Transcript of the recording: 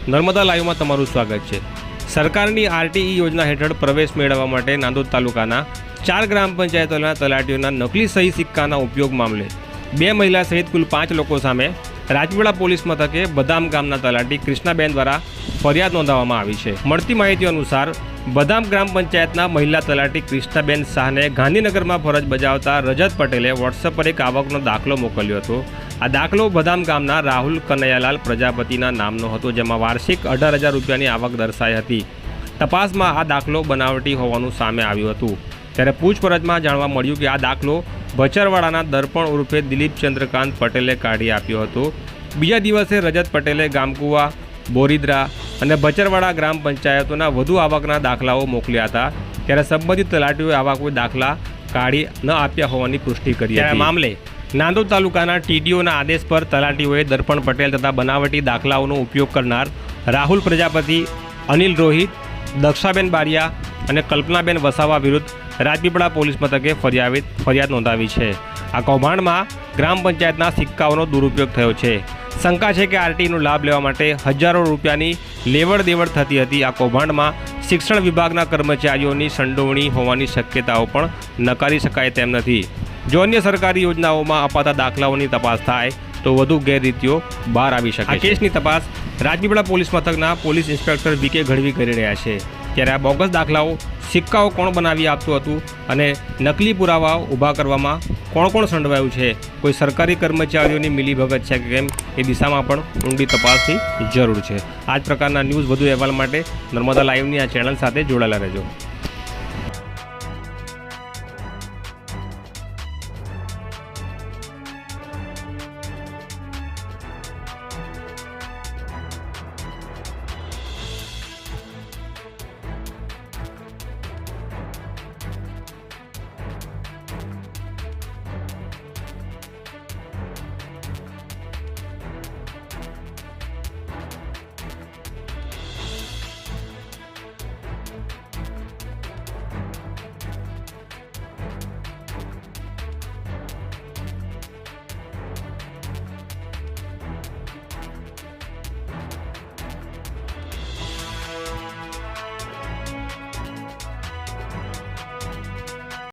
નર્મદા લાઈવમાં તમારું સ્વાગત છે। સરકારની આરટીઈ યોજના હેઠળ પ્રવેશ મેળવવા માટે નાંદોદ તાલુકાના 4 ગ્રામ પંચાયતોના તલાટીઓના નકલી સહી સિક્કાના ઉપયોગ મામલે 2 મહિલા સહિત કુલ 5 લોકો સામે રાજપીપળા પોલીસ મથકે બદામ ગામના તલાટી કૃષ્ણાબેન દ્વારા ફરિયાદ નોંધાવવામાં આવી છે। મળતી માહિતી અનુસાર બદામ ગ્રામ પંચાયતના મહિલા તલાટી કૃષ્ણાબેન શાહને ગાંધીનગરમાં ફરજ બજાવતા રજત પટેલે વોટ્સએપ પર એક આવકનો દાખલો મોકલ્યો હતો। આ દાખલો બદામ ગામના રાહુલ કનૈયાલાલ પ્રજાપતિના નામનો હતો, જેમાં વાર્ષિક 18,000 રૂપિયાની આવક દર્શાઈ હતી। તપાસમાં આ દાખલો બનાવટી હોવાનું સામે આવ્યું હતું, ત્યારે પૂછપરછમાં જાણવા મળ્યું કે આ દાખલો ભચરવાડાના દર્પણ ઉર્ફે દિલીપ ચંદ્રકાંત પટેલે કાઢી આપ્યો હતો। બીજા દિવસે રજત પટેલે ગામકુવા, બોરીદ્રા અને ભચરવાડા ગ્રામ પંચાયતોના વધુ આવકના દાખલાઓ મોકલ્યા હતા, ત્યારે સંબંધિત તલાટીઓએ આવા કોઈ દાખલા કાઢી ન આપ્યા હોવાની પુષ્ટિ કરી હતી। મામલે નાંદોદ તાલુકાના ટીડીઓના આદેશ પર તલાટીઓએ દર્પણ પટેલ તથા બનાવટી દાખલાઓનો ઉપયોગ કરનાર રાહુલ પ્રજાપતિ, અનિલ રોહિત, દક્ષાબેન બારિયા અને કલ્પનાબેન વસાવા વિરુદ્ધ રાજપીપળા પોલીસ મથકે ફરિયાદ નોંધાવી છે। આ કૌભાંડમાં ગ્રામ પંચાયતના સિક્કાઓનો દુરુપયોગ થયો છે। શંકા છે કે આરટીઈનો લાભ લેવા માટે હજારો રૂપિયાની લેવડ દેવડ થતી હતી। આ કૌભાંડમાં શિક્ષણ વિભાગના કર્મચારીઓની સંડોવણી હોવાની શક્યતાઓ પણ નકારી શકાય તેમ નથી। જો અન્ય સરકારી યોજનાઓમાં અપાતા દાખલાઓની તપાસ થાય તો વધુ ગેરરીતિઓ બહાર આવી શકે। આ કેસની તપાસ રાજપીપળા પોલીસ મથકના પોલીસ ઇન્સ્પેક્ટર વીકે ગઢવી કરી રહ્યા છે। ત્યારે આ બોગસ દાખલાઓ, સિક્કાઓ કોણ બનાવી આપતું હતું અને નકલી પુરાવાઓ ઊભા કરવામાં કોણ સંડવાયું છે, કોઈ સરકારી કર્મચારીઓની મિલીભગત છે કે કેમ, એ દિશામાં પણ ઊંડી તપાસની જરૂર છે। આ જ પ્રકારના ન્યૂઝ વધુ અહેવાલ માટે નર્મદા લાઈવની આ ચેનલ સાથે જોડાયેલા રહેજો।